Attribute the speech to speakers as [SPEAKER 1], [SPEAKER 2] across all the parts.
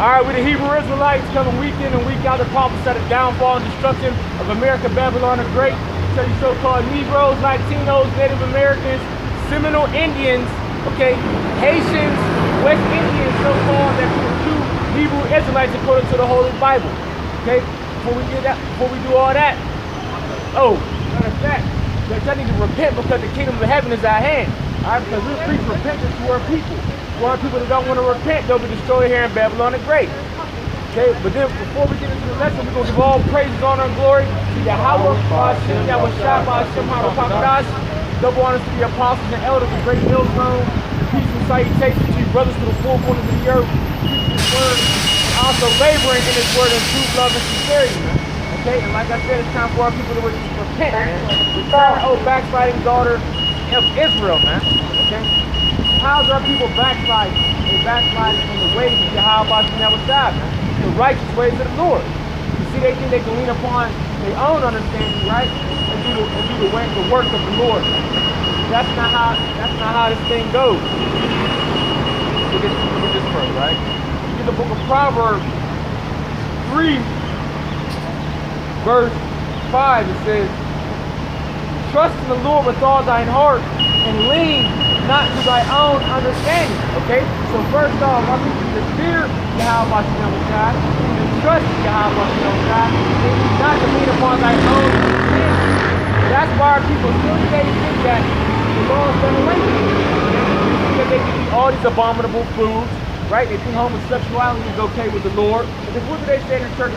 [SPEAKER 1] All right, we're the Hebrew Israelites coming week in and week out to prophesy the downfall and destruction of America, Babylon the Great. Tell you so-called Negroes, Latinos, Native Americans, Seminole Indians, okay, Haitians, West Indians, so-called, that you true Hebrew Israelites according to the Holy Bible. Okay, before we do all that, oh, matter of fact, I need to repent because the kingdom of heaven is at hand. All right, because we preach repentance to our people. For our people that don't want to repent, they'll be destroyed here in Babylon the Great. Okay, but then before we get into the lesson, we're going to give all praises, honor, and glory to Yahweh, Hashem, Yahweh Shai, Hashem, Harakakadash. Double honors to the apostles and elders of Great Millstone. Peace and salutations to you brothers to the four corners of the earth. Preaching his word, and also laboring in his word in truth, love, and sincerity. Okay, and like I said, it's time for our people to repent, man. Return, oh backsliding daughter of Israel, man. Okay? How's our people backsliding? They backsliding in the ways of Yahweh Shai, man. The righteous ways of the Lord. You see, they think they can lean upon their own understanding, right? And do the work of the Lord. That's not how this thing goes. Look at this verse, right? In the book of Proverbs 3, verse 5, it says, trust in the Lord with all thine heart and lean not to thy own understanding. Okay? So first off, I need you to fear Yahweh Shai, to trust Yahweh Shai, and not to lean upon thy own understanding. That's why our people still today think that the law is done away with. Because they can eat all these abominable foods, right? They think homosexuality is okay with the Lord. But then what do they say in the church?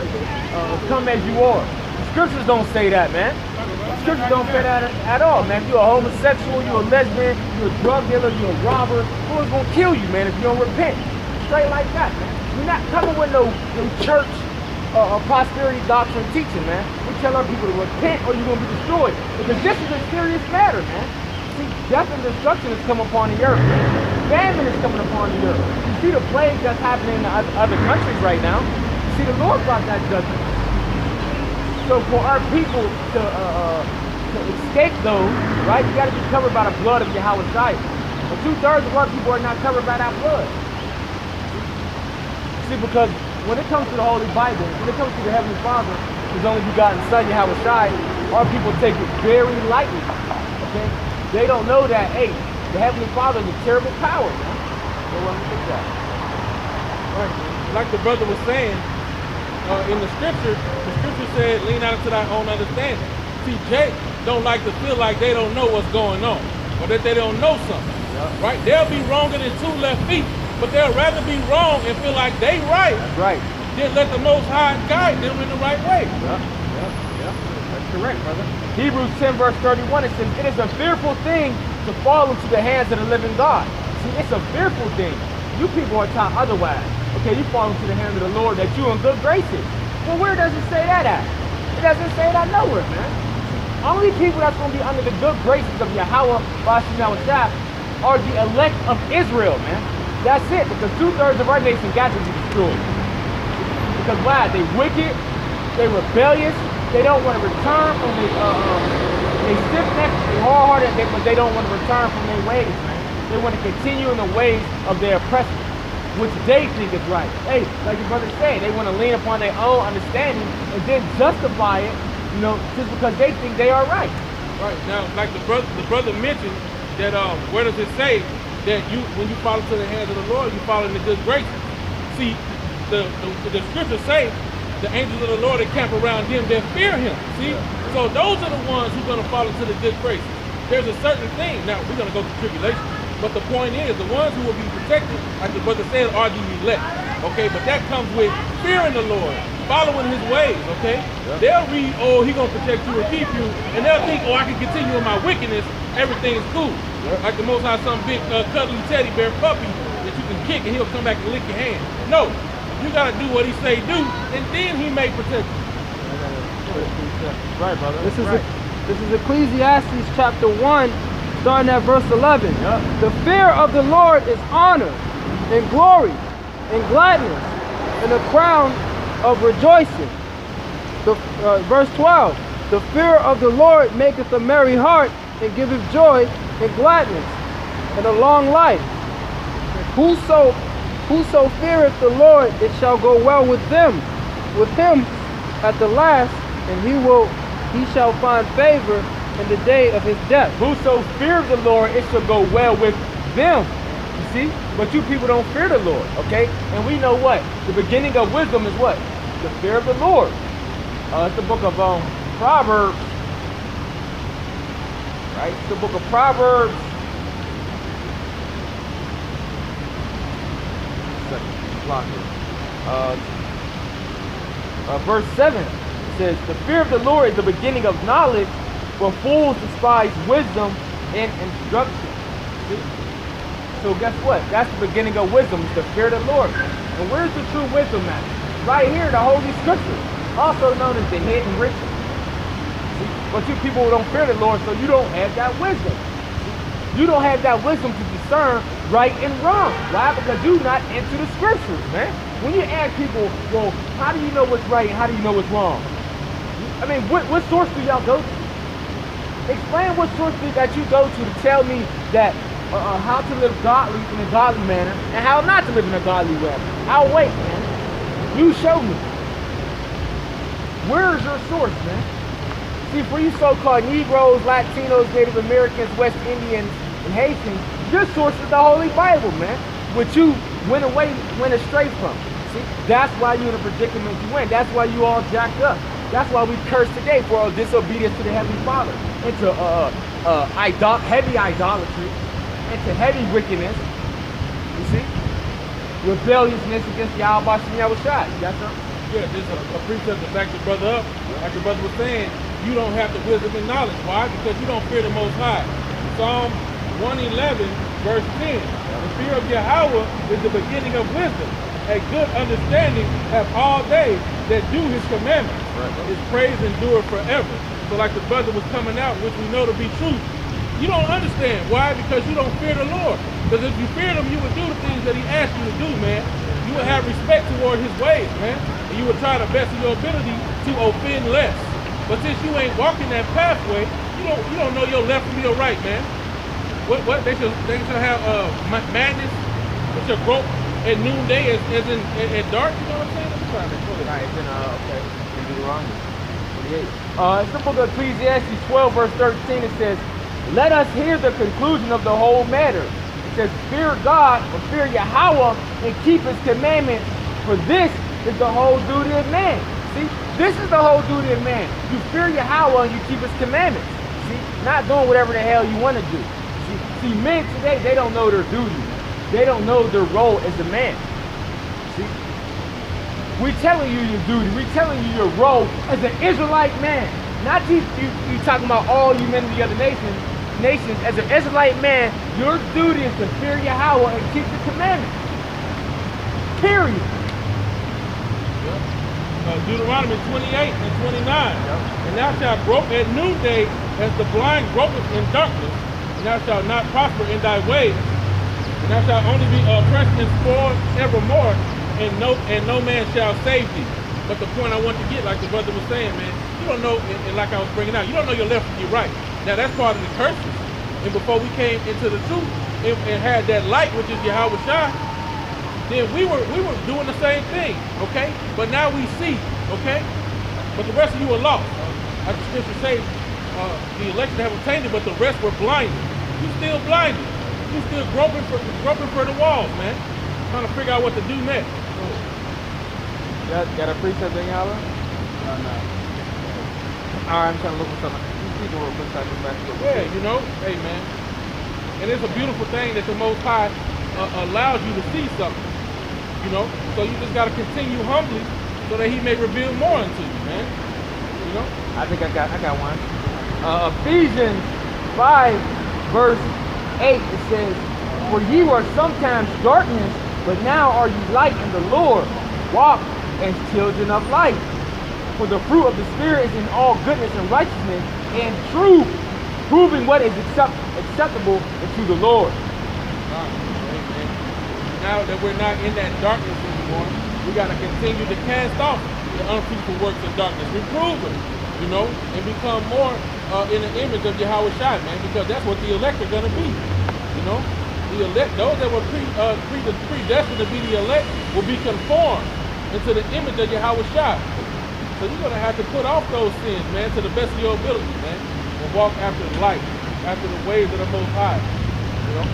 [SPEAKER 1] Come as you are. The scriptures don't say that, man. Scriptures don't say that at all, man. If you're a homosexual, you're a lesbian, you're a drug dealer, you're a robber, who's gonna kill you, man, if you don't repent? Straight like that, man. We're not coming with no church prosperity doctrine teaching, man. We tell our people to repent or you're gonna be destroyed. Because this is a serious matter, man. See, death and destruction is coming upon the earth, man. Famine is coming upon the earth. You see the plague that's happening in other countries right now. You see the Lord brought that judgment. So for our people to escape those, right, you got to be covered by the blood of Yahweh Shai. But 2/3 of our people are not covered by that blood. See, because when it comes to the Holy Bible, when it comes to the Heavenly Father, His only begotten Son, Yahweh Shai, our people take it very lightly. Okay? They don't know that, hey, the Heavenly Father is a terrible power, man. So let me think that.
[SPEAKER 2] All right. Like the brother was saying, in the scripture said, lean out into thy own understanding. See, Jake don't like to feel like they don't know what's going on, or that they don't know something, right? They'll be wronger than 2 left feet, but they'll rather be wrong and feel like they right.
[SPEAKER 1] That's right.
[SPEAKER 2] Then let the Most High guide them in the right way.
[SPEAKER 1] That's correct, brother. Hebrews 10, verse 31, it says, it is a fearful thing to fall into the hands of the living God. See, it's a fearful thing. You people are taught otherwise. Okay, you fall into the hands of the Lord that you in good graces. Well, where does it say that at? It doesn't say that nowhere, man. Only people that's going to be under the good graces of Yahweh, Yahweh Shai, are the elect of Israel, man. That's it, because 2/3 of our nation got to be destroyed. Because why? They wicked, they rebellious, they don't want to return from they stiff-necked, they hard-hearted, but they don't want to return from their ways, man. They want to continue in the ways of their oppressors, which they think is right. Hey, like your brother said, they want to lean upon their own understanding and then justify it, you know, just because they think they are right.
[SPEAKER 2] Right. Now, like the brother mentioned that where does it say that when you fall into the hands of the Lord, you fall in the good graces? See, the scriptures say the angels of the Lord encamp around them that fear him. See? So those are the ones who are going to fall into the good graces. There's a certain thing. Now, we're going to go through tribulation. But the point is, the ones who will be protected, like the brother said, are the elect. Okay, but that comes with fearing the Lord, following his ways, okay? They'll read, oh, he's going to protect you and keep you, and they'll think, oh, I can continue in my wickedness, everything's cool. Like the Most High, some big cuddly teddy bear puppy that you can kick and he'll come back and lick your hand. No, you got to do what he say do, and then he may protect you.
[SPEAKER 1] Right, brother.
[SPEAKER 3] This is Ecclesiastes chapter 1, starting at verse 11. The fear of the Lord is honor and glory and gladness and a crown of rejoicing. Verse 12. The fear of the Lord maketh a merry heart and giveth joy and gladness and a long life. Whoso Whoso feareth the Lord, it shall go well with him at the last, and he shall find favor in the day of his death.
[SPEAKER 1] Whoso fears the Lord, it shall go well with them. You see? But you people don't fear the Lord, okay? And we know what? The beginning of wisdom is what? The fear of the Lord. It's the book of Proverbs. Right? It's the book of Proverbs. Verse 7 says, the fear of the Lord is the beginning of knowledge, but fools despise wisdom and instruction. See? So guess what? That's the beginning of wisdom, is the fear of the Lord. And where's the true wisdom at? Right here, the Holy Scriptures, also known as the hidden riches. See? But you people don't fear the Lord, so you don't have that wisdom. See? You don't have that wisdom to discern right and wrong. Why? Because you're not into the Scriptures, man. When you ask people, well, how do you know what's right and how do you know what's wrong? I mean, what source do y'all go to? Explain what source that you go to tell me that how to live godly in a godly manner and how not to live in a godly way. I'll wait, man. You show me. Where is your source, man? See, for you so-called Negroes, Latinos, Native Americans, West Indians, and Haitians, your source is the Holy Bible, man, which you went astray from. See, that's why you're in the predicament you in. That's why you all jacked up. That's why we curse today for our disobedience to the Heavenly Father, into heavy idolatry, into heavy wickedness. You see, rebelliousness against Yahweh Shai. You got something?
[SPEAKER 2] Yeah, this is a precept to back the brother up. Like the brother was saying, you don't have the wisdom and knowledge. Why? Because you don't fear the Most High. Psalm 111, verse 10. The fear of Yahweh is the beginning of wisdom. A good understanding have all they that do his commandments. Right. His praise endure forever. So like the brother was coming out, which we know to be true, you don't understand. Why? Because you don't fear the Lord. Because if you feared him, you would do the things that he asked you to do, man. You would have respect toward his ways, man. And you would try the best of your ability to offend less. But since you ain't walking that pathway, you don't know your left from your right, man. What they should have madness, they should grope at noonday as in at dark. You know what I'm saying? I'm trying to pull it.
[SPEAKER 1] Right, then okay. Deuteronomy 28. It's the book of Ecclesiastes 12, verse 13. It says, "Let us hear the conclusion of the whole matter." It says, "Fear God, or fear Yahweh, and keep His commandments. For this is the whole duty of man." See, this is the whole duty of man. You fear Yahweh and you keep His commandments. See, not doing whatever the hell you want to do. See, men today, they don't know their duty. They don't know their role as a man. See, we're telling you your duty. We're telling you your role as an Israelite man. Not you talking about all you men of the other nations. As an Israelite man, your duty is to fear Yahweh and keep the commandments. Period.
[SPEAKER 2] Deuteronomy 28 and 29. And thou shalt grope at noonday as the blind gropeth in darkness. And thou shalt not prosper in thy ways. And thou shalt only be oppressed and spoiled evermore, and no man shall save thee. But the point I want to get, like the brother was saying, man, you don't know, and like I was bringing out, you don't know your left from your right. Now that's part of the curses. And before we came into the truth and had that light, which is Yahweh Shai, then we were doing the same thing, okay? But now we see, okay? But the rest of you are lost. As the scripture says, the election have obtained it, but the rest were blinded. You still blinded. You still groping for the walls, man. Trying to figure out what to do next.
[SPEAKER 1] Got a precept thing, Yahweh?
[SPEAKER 2] No.
[SPEAKER 1] Alright, I'm trying to look for something. These people real quick so I can back to it.
[SPEAKER 2] Yeah, you know, hey man. And it's a beautiful thing that the Most High allows you to see something. You know, so you just gotta continue humbly so that He may reveal more unto you, man. You know?
[SPEAKER 1] I think I got one. Ephesians 5, verse 8, it says, "For ye were sometimes darkness, but now are ye light in the Lord. Walk as children of light. For the fruit of the Spirit is in all goodness and righteousness and truth, proving what is acceptable unto the Lord."
[SPEAKER 2] Now that we're not in that darkness anymore, we got to continue to cast off the unfruitful works of darkness, reprove them, you know, and become more in the image of Yahweh Shai, man, because that's what the elect are going to be, you know. The the elect, those that were predestined to be the elect, will be conformed into the image of Yahweh Shai. So you're gonna have to put off those sins, man, to the best of your ability, man, and walk after the light, after the ways of the Most High. You know?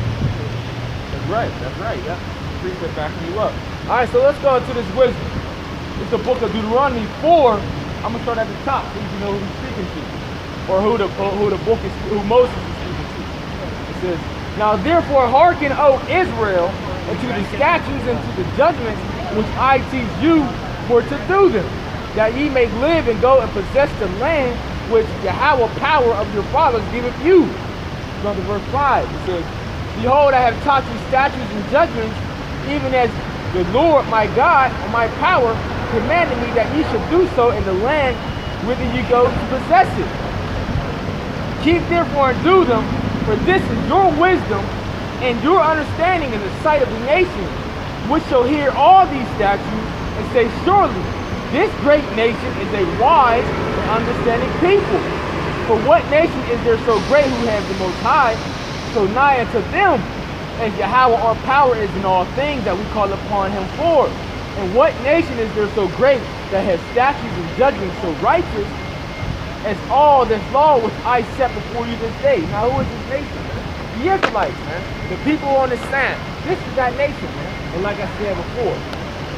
[SPEAKER 1] That's right. That's right. Yeah. Appreciate backing you up. All right. So let's go into this wisdom. It's the book of Deuteronomy 4. I'm gonna start at the top so you can know who he's speaking to, or who Moses is speaking to. It says, "Now therefore hearken, O Israel, unto the statutes and to the judgments which I teach you for to do them, that ye may live and go and possess the land which Yahweh power of your fathers giveth you." Go to verse 5. It says, "Behold, I have taught you statutes and judgments, even as the Lord my God and my power commanded me that ye should do so in the land whither ye go to possess it. Keep therefore and do them, for this is your wisdom and your understanding in the sight of the nations, which shall hear all these statutes and say, surely this great nation is a wise and understanding people. For what nation is there so great who has the Most High, so nigh unto them, as Yahweh our power is in all things that we call upon him for? And what nation is there so great that has statutes and judgments so righteous as all this law which I set before you this day?" Now who is this nation, man? The Israelites, man. The people on the sand. This is that nation, man. And like I said before,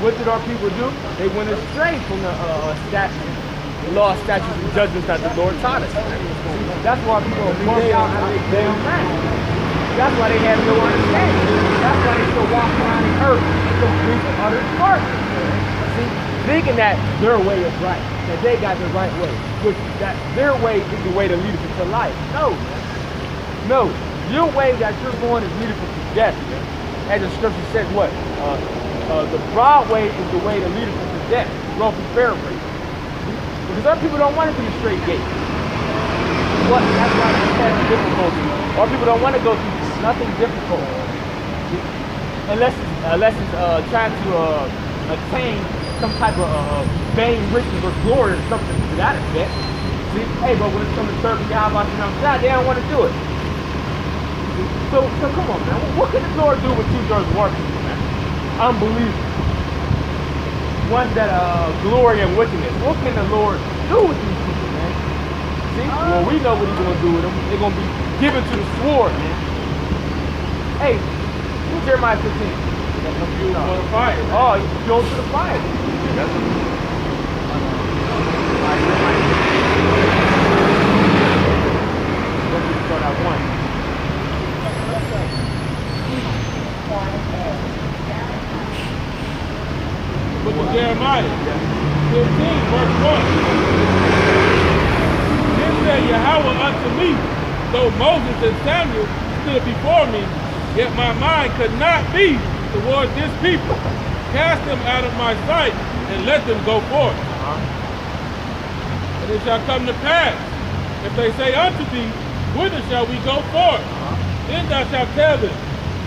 [SPEAKER 1] what did our people do? They went astray from the statutes, the law, statutes, and judgments that the Lord taught us. Man. That's why people are bumped out of their damn land. That's why they have no understanding. That's why they still walk around the earth in complete and utter darkness. See, thinking that their way is right, that they got the right way, which that their way is the way to lead us into life. No, man. No, your way that you're going is leading us to death. Man. As the scripture says, what? The broad way is the way to lead us to death. Roughly paraphrase. Because other people don't want to do the straight gate. What? That's why it's having difficulty. Or people don't want to go through nothing difficult, unless it's trying to attain some type of vain riches or glory or something to that effect. See, hey, but when it's coming to serving God, they don't want to do it. So come on, man. What can the Lord do with 2/3 of our people, man? Unbelievable. Ones that glory and wickedness. What can the Lord do with these people, man? See, well, we know what He's gonna do with them. They're gonna be given to the sword, man. Hey, who's Jeremiah 15?
[SPEAKER 2] That's what you for the fire.
[SPEAKER 1] Oh, you go to the fire.
[SPEAKER 2] That's what
[SPEAKER 1] Let's start out one.
[SPEAKER 2] Book of Jeremiah 15, verse 1. Then said Yahweh unto me, though Moses and Samuel stood before me, yet my mind could not be toward this people. Cast them out of my sight and let them go forth. And it shall come to pass, if they say unto thee, whither shall we go forth? Then thou shalt tell them,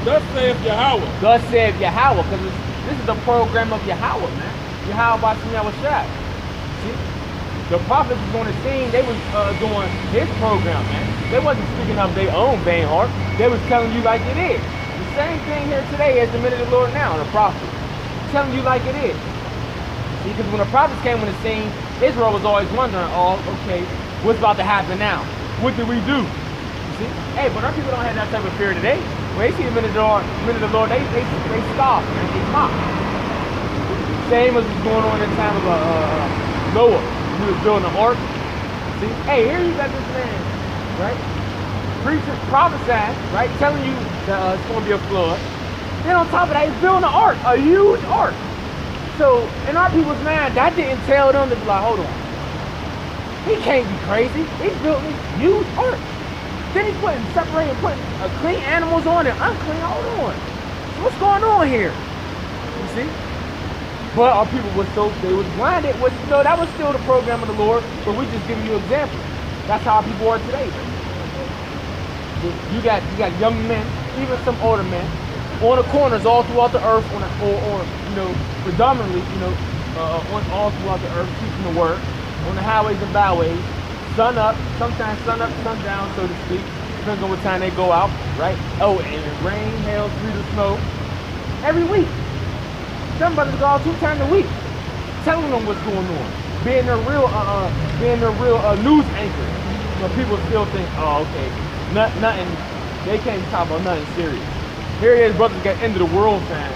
[SPEAKER 2] thus saith Yahweh.
[SPEAKER 1] Thus saith Yahweh, because this is the program of Yahweh, man. Yahweh by Yahweh Shai. See? The prophets was on the scene, they was doing his program, man. They wasn't speaking of their own vain heart. They was telling you like it is. The same thing here today as the men of the Lord now, the prophets. Telling you like it is. See, because when the prophets came on the scene, Israel was always wondering, oh, okay, what's about to happen now? What do we do? You see? Hey, but our people don't have that type of fear today. When they see the men of the Lord, they scoff, man. They mock. Same as what's going on in the time of Noah. He was building an ark. See? Hey, here you got this man, right? Preaching, prophesying, right? Telling you that it's going to be a flood. Then on top of that, he's building an ark, a huge ark. So, in our people's mind, that didn't tell them to be like, hold on. He can't be crazy. He's building this huge ark. Then he's separating, putting clean animals on and unclean. Hold on. What's going on here? You see? But our people they was blinded. That was still the program of the Lord, but we just giving you examples. That's how our people are today. You got young men, even some older men, on the corners all throughout the earth, predominantly, all throughout the earth, teaching the word, on the highways and byways, sun up, sometimes sun up, sun down, so to speak, depends on what time they go out, right? Oh, and it rain, hail, sleet, or snow. Every week. Some brothers go out 2 times a week, telling them what's going on. Being their real news anchor. You know, people still think, oh, okay, nothing, they can't talk about nothing serious. Here it is, brothers got end of the world time,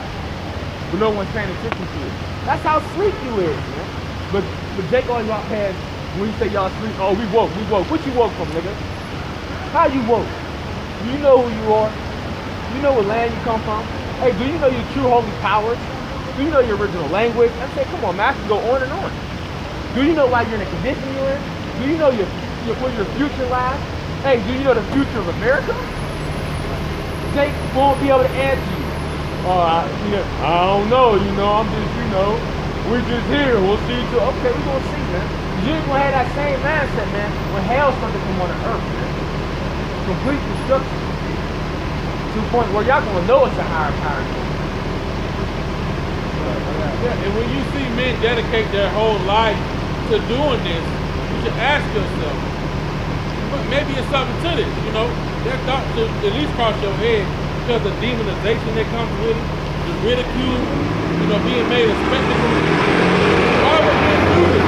[SPEAKER 1] but no one's paying attention to it. That's how sleep you is, man. But Jake always walk past, when you say y'all sleep, oh, we woke. What you woke from, nigga? How you woke? Do you know who you are? Do you know what land you come from? Hey, do you know your true holy powers? Do you know your original language? I say, come on, man, I can go on and on. Do you know why you're in the condition you're in? Do you know where your future lies? Hey, do you know the future of America? Jake won't be able to answer you. I don't know, I'm just, we're just here, we'll see you too. Okay, we're gonna see, man. You ain't gonna have that same mindset, man, when hell started to come on the earth, man. Complete destruction. To the point where y'all gonna know it's a higher power.
[SPEAKER 2] Yeah, and when you see men dedicate their whole life to doing this, you should ask yourself, but maybe it's something to this, That thought should at least cross your head because of demonization that comes with it, the ridicule, being made a spectacle. Why would men do this?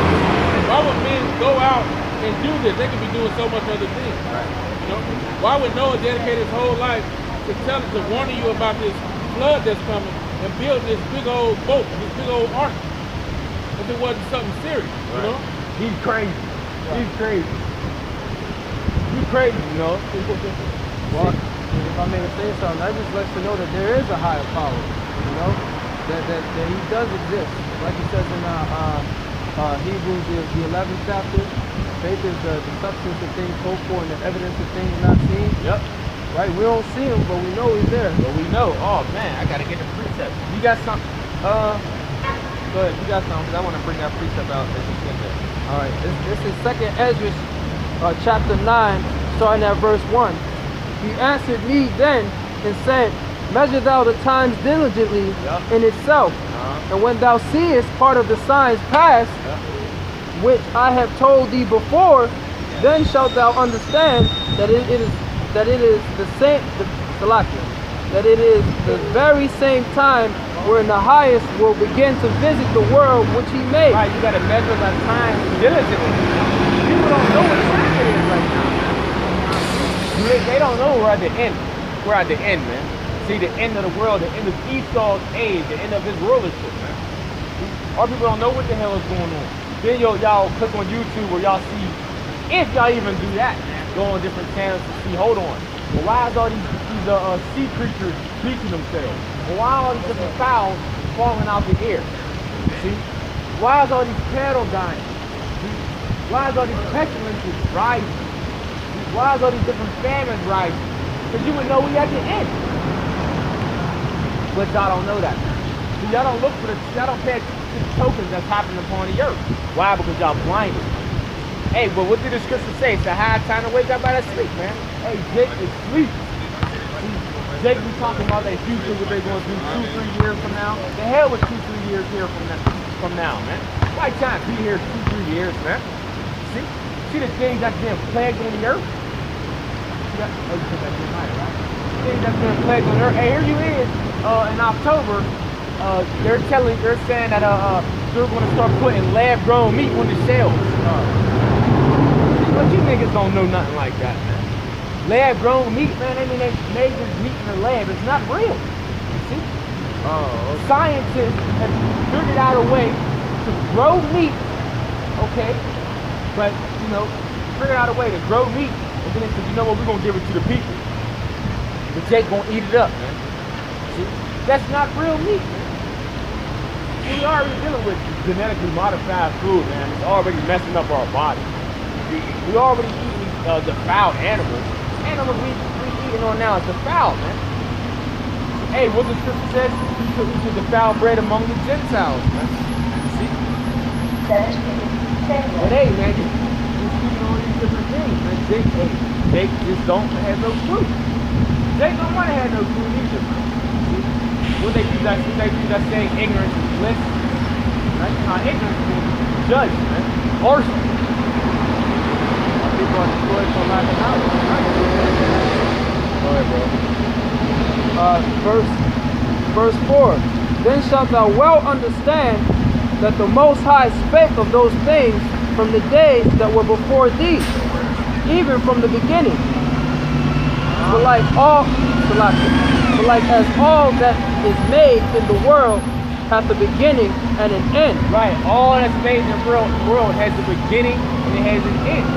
[SPEAKER 2] Why would men go out and do this? They could be doing so much other things. Why would Noah dedicate his whole life to warning you about this flood that's coming and build this big old boat, this big old ark, if it wasn't something serious,
[SPEAKER 1] He's crazy. He's crazy. He's crazy,
[SPEAKER 3] Well, if I may say something, that just lets you know that there is a higher power, that he does exist. Like he says in Hebrews, the 11th chapter, faith is the substance of things hoped for and the evidence of things not seen.
[SPEAKER 1] Yep.
[SPEAKER 3] Right? We don't see him, but we know he's there.
[SPEAKER 1] But we know. Oh, man, I got to get the precept. You got something? Go ahead. You got something? Because I want to bring that precept out that you said there.
[SPEAKER 3] All right. This is 2nd Ezra, chapter 9, starting at verse 1. He answered me then and said, measure thou the times diligently in itself. And when thou seest part of the signs past, which I have told thee before, then shalt thou understand that it is the same, that it is the very same time wherein the highest will begin to visit the world which he made.
[SPEAKER 1] Right, you got to measure the time diligently. People don't know what time it is right now. They don't know we're at the end. We're at the end, man. See, the end of the world, the end of Esau's age, the end of his rulership, man. Our people don't know what the hell is going on. Then y'all click on YouTube where y'all see, if y'all even do that, man, go on different channels to see, hold on. Well, why is all these sea creatures bleaching themselves? Well, why are all these different fowls falling out the air? See? Why is all these cattle dying? See? Why is all these pestilences rising? See? Why is all these different famines rising? Because you would know we at the end. But y'all don't know that. See, y'all don't look for y'all don't pay attention to the tokens that's happening upon the earth. Why? Because y'all blinded. Hey, but what did the scripture say? It's a high time to wake up out of sleep, man. Hey, Jake is sleep. See, Jake be talking about their future, what they're going to do 2-3 years from now. The hell with 2-3 years here from now, man. Why can't be here 2-3 years, man? See the things that's been plagued on the earth? Things that's been plagued on the earth. Hey, here you is. In October, they're saying that they're going to start putting lab-grown meat on the shelves. But you niggas don't know nothing like that, man. Lab-grown meat, man. I mean, they made this meat in the lab. It's not real. See? Okay. Scientists have figured out a way to grow meat, okay? But figured out a way to grow meat, and then they said, you know what? We're gonna give it to the people. But Jake gonna eat it up, man. See? That's not real meat, man. We already dealing with genetically modified food, man. It's already messing up our body. We already eating defiled animals. Animals we eating on now is defiled, man. Hey, what the scripture says, we should defile bread among the Gentiles, man. See? But hey, man, you're speaking on these different things, man. Jake just don't have no clue. Jake don't want to have no clue either, man. What they do that saying ignorance is bliss. Right? Ignorance is judged, man. Harshly. People are destroyed for lack of knowledge. Right?
[SPEAKER 3] Verse 4. Then shalt thou well understand that the Most High spake of those things from the days that were before thee, even from the beginning. For like as all that is made in the world hath a beginning and an end.
[SPEAKER 1] Right, all that's made in the world has a beginning and it has an end.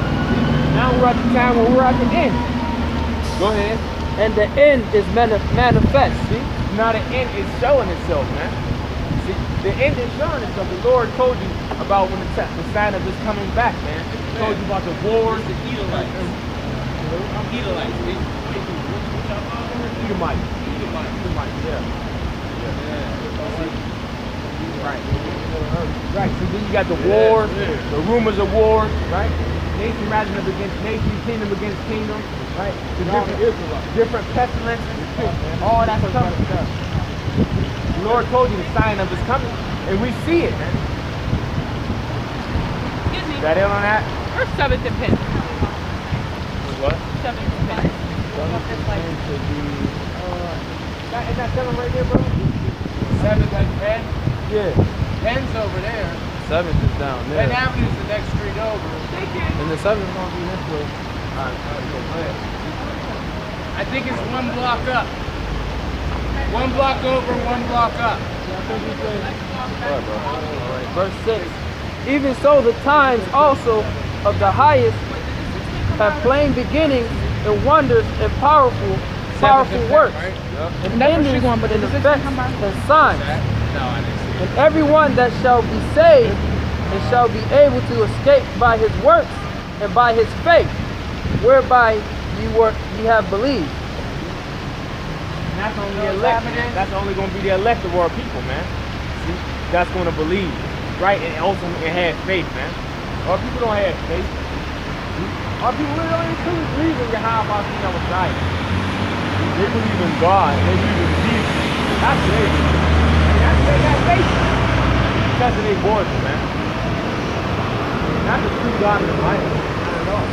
[SPEAKER 1] Now we're at the time where we're at the end. Go ahead.
[SPEAKER 3] And the end is manifest.
[SPEAKER 1] See? Now the end is showing itself, man. See, the end is showing itself. The Lord told you about when the sign of this coming back, man. He told you about the wars.
[SPEAKER 2] The Edomites. Edomites.
[SPEAKER 1] Edomite, yeah. Right. Right. So then you got the wars, the rumors of wars, right? Nation rising up against nation, kingdom against kingdom, right? The different pestilences, all that's coming. The Lord told you the sign of is coming, and we see it, man.
[SPEAKER 4] Excuse me.
[SPEAKER 1] Got in on that?
[SPEAKER 4] Where's 7th and 10th?
[SPEAKER 1] What?
[SPEAKER 4] 7th and 10th.
[SPEAKER 1] Is that 7 right there, bro?
[SPEAKER 2] 7th and 10th.
[SPEAKER 3] Yeah.
[SPEAKER 2] 10's over there.
[SPEAKER 3] 7th is down there.
[SPEAKER 2] And Avenue's the next street over.
[SPEAKER 3] And the 7th gonna be this way.
[SPEAKER 2] I think it's 1 block up. 1 block over, 1 block up.
[SPEAKER 3] Alright, verse 6. Even so the times also of the highest have plain beginnings and wonders and powerful works.
[SPEAKER 2] Right?
[SPEAKER 3] And endings and effects and signs.
[SPEAKER 2] No, I didn't see it.
[SPEAKER 3] And everyone that shall be saved and shall be able to escape by his works and by his faith, whereby ye have believed.
[SPEAKER 1] And that's only the elect. That's only going to be the elect of our people, man. See, that's going to believe, right? And also have faith, man. Our people don't have faith. Our people really don't even believe in Yahweh Messiah. They believe in God. They believe in Jesus. That's what they believe. And that's what they got faith in. Because of their boys, man. Not the true God in the Bible. Not at all.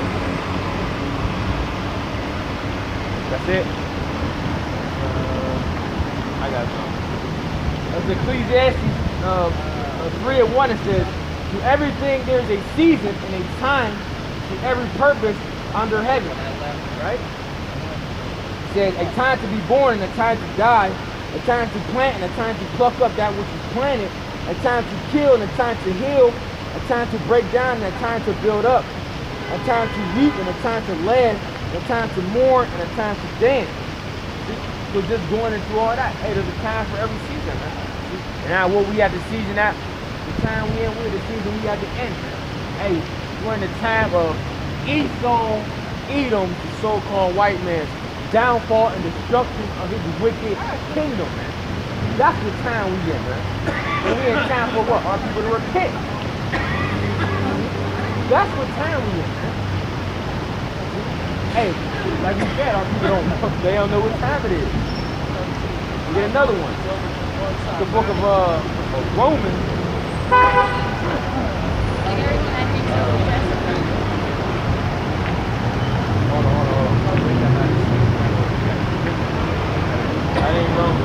[SPEAKER 1] That's it. I got something. As Ecclesiastes 3:1, it says, to everything there's a season and a time to every purpose under heaven. Right? It says a time to be born and a time to die, a time to plant and a time to pluck up that which is planted, a time to kill and a time to heal, a time to break down and a time to build up, a time to weep and a time to laugh, a time to mourn and a time to dance. So just going into all that, hey, there's a time for every season, man. And now what we at the season at, the time we in, we're the season we at the end, man. Hey, we're in the time of Esau, Edom, the so-called white man's downfall and destruction of his wicked kingdom, man. That's the time we in, man. And we in time for what? Our people to repent. That's what time we in, man. Hey, like we said, our people they don't know what time it is. We get another one. The book of Romans. Hold on. That ain't wrong.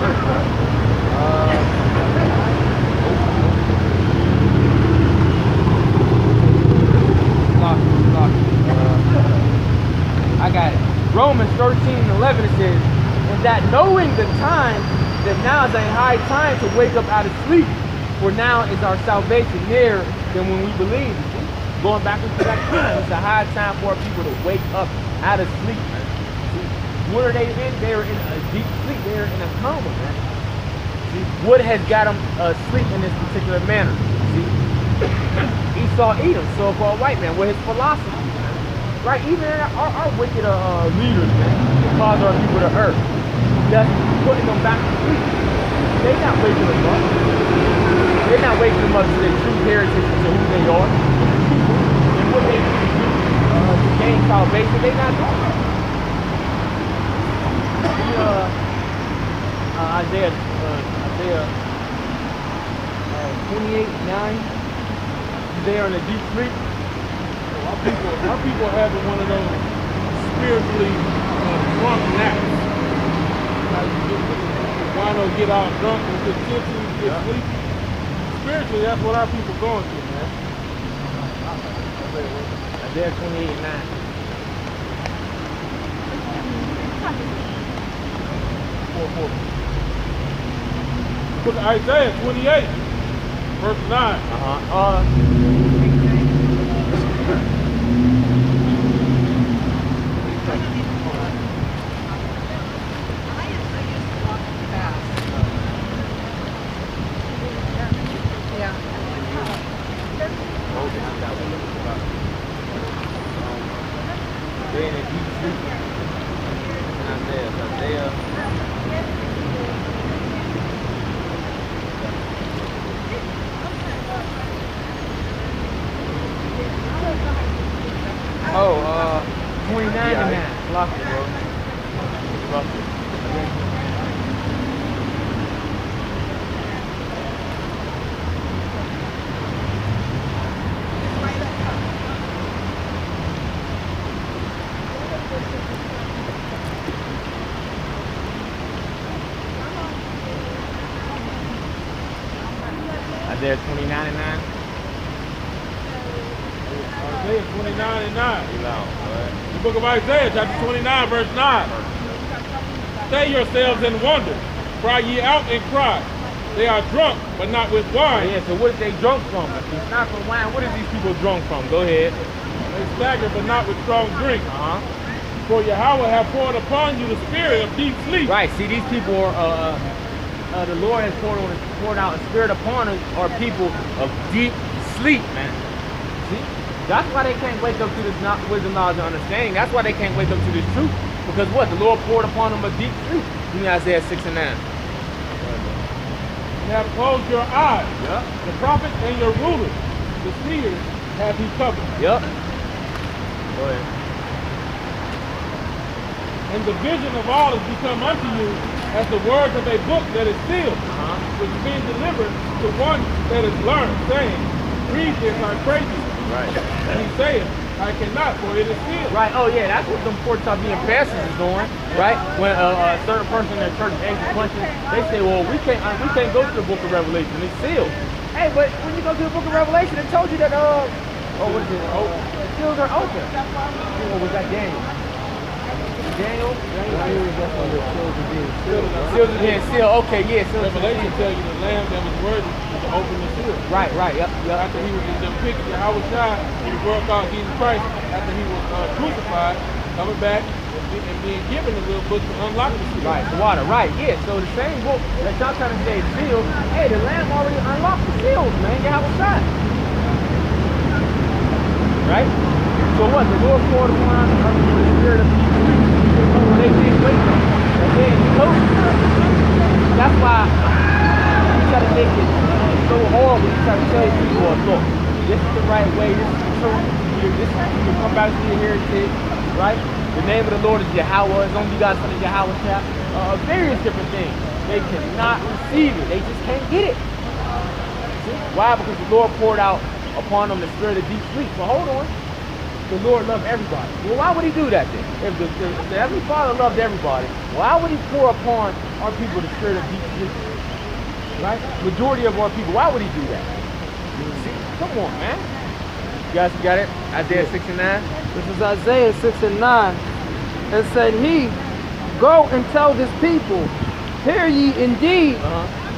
[SPEAKER 1] I got it. Romans 13:11 it says, and that knowing the time, that now is a high time to wake up out of sleep, for now is our salvation nearer than when we believed. Going back into that time, it's a high time for our people to wake up out of sleep, man. See, what are they in? They are in a deep sleep. They are in a coma, man. See, what has got them asleep in this particular manner? See, Esau, Edom, so-called white man, with his philosophy. Right, even our wicked leaders, man, cause our people to hurt. That's putting them back to sleep. They're not waking them up. They're not waking them up to their true heritage, to who they are, and what they need to do to gain salvation. They're not doing that. Isaiah 28:9. They are in a deep sleep.
[SPEAKER 2] Our people having one of those spiritually drunk naps. Wine will get all drunk and get tipsy, get sleepy. Spiritually, that's what our people going through, man.
[SPEAKER 1] Isaiah 28 and 9.
[SPEAKER 2] Look at Isaiah 28, verse 9.
[SPEAKER 1] Being in deep sleep. Isaiah. Oh, 29 and 9. Lost it, bro. Lost it. Isaiah 29 and 9.
[SPEAKER 2] Isaiah 29 and 9.
[SPEAKER 1] Loud,
[SPEAKER 2] The book of Isaiah, chapter 29, verse 9. Stay yourselves and wonder. Cry ye out and cry. They are drunk, but not with wine.
[SPEAKER 1] Yeah, so what is they drunk from? If it's not from wine, what is these people drunk from? Go ahead.
[SPEAKER 2] They stagger, but not with strong drink. For Yahweh have poured upon you the spirit of deep sleep.
[SPEAKER 1] Right, see, these people are, the Lord has poured out a spirit upon us, are people of deep sleep, man. See? That's why they can't wake up to this wisdom, knowledge, and understanding. That's why they can't wake up to this truth. Because what? The Lord poured upon them a deep sleep. Give me Isaiah 6 and 9.
[SPEAKER 2] You have closed your eyes.
[SPEAKER 1] Yep.
[SPEAKER 2] The prophets and your rulers, the seers, have he covered.
[SPEAKER 1] Yep. Go ahead.
[SPEAKER 2] And the vision of all has become unto you as the words of a book that is sealed, which is being delivered to one that is learned, saying, read this, I pray you.
[SPEAKER 1] Right.
[SPEAKER 2] And he saith, I cannot, for it is sealed.
[SPEAKER 1] Right, oh yeah, that's what them pork-chop-being pastors is doing, right? When a certain person in their church asks a question, they say, well, we can't go to the book of Revelation, it's sealed. Hey, but when you go to the book of Revelation, it told you that, what is it? The seals are open. Or was that Daniel? Daniel was definitely the seals are being sealed. Seals are being sealed, okay, yeah.
[SPEAKER 2] Revelation tells you the lamb that was worthy to open the seal.
[SPEAKER 1] Right, yep.
[SPEAKER 2] After he was in the picture, Yahweh in the world called Jesus Christ, after he was crucified, coming back and being given the little book to unlock the seal.
[SPEAKER 1] Right, the water, right, yeah. So the same book that y'all trying to say is sealed, hey, the lamb already unlocked the seals, man. Yahweh. Right? So what? The Lord poured upon the spirit of people. They didn't wake up. And then he told them. That's why you try to make it so horrible. You try to tell people, look, this is the right way, this is the truth. You come back to your heritage, right? The name of the Lord is Yahweh. It's only you guys from the Yahweh. Various different things. They cannot receive it. They just can't get it. See? Why? Because the Lord poured out upon them the spirit of deep sleep. But hold on. The Lord loved everybody. Well, why would he do that then? If the Heavenly Father loved everybody, why would he pour upon our people the spirit of deep sleep? Right? Majority of our people, why would he do that? See? Come on, man. You guys got it? Isaiah 6 and 9?
[SPEAKER 3] This is Isaiah 6 and 9. And said he, go and tell this people, hear ye indeed,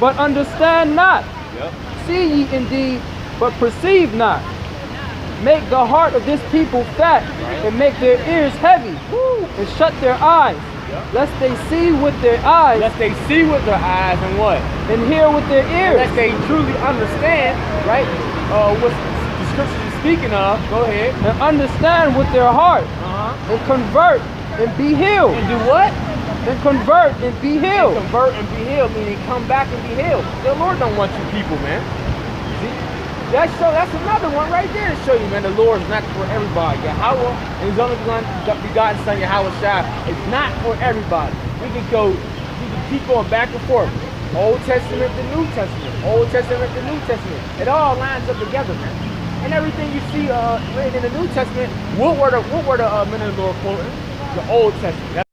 [SPEAKER 3] but understand not.
[SPEAKER 1] Yep.
[SPEAKER 3] See ye indeed, but perceive not. Make the heart of this people fat, and make their ears heavy, and shut their eyes, lest they see with their eyes.
[SPEAKER 1] Lest they see with their eyes and what?
[SPEAKER 3] And hear with their ears.
[SPEAKER 1] Lest they truly understand, right? What the scripture is speaking of. Go ahead.
[SPEAKER 3] And understand with their heart, and convert and be healed.
[SPEAKER 1] And do what?
[SPEAKER 3] And convert and be healed.
[SPEAKER 1] And convert and be healed, meaning come back and be healed. The Lord don't want you people, man. See? That's another one right there to show you, man. The Lord is not for everybody. Yahweh and his only begotten son, Yahweh Shai, is not for everybody. We can keep going back and forth. Old Testament to New Testament. Old Testament to New Testament. It all lines up together, man. And everything you see written in the New Testament, what were the men of the Lord quoting? The Old Testament.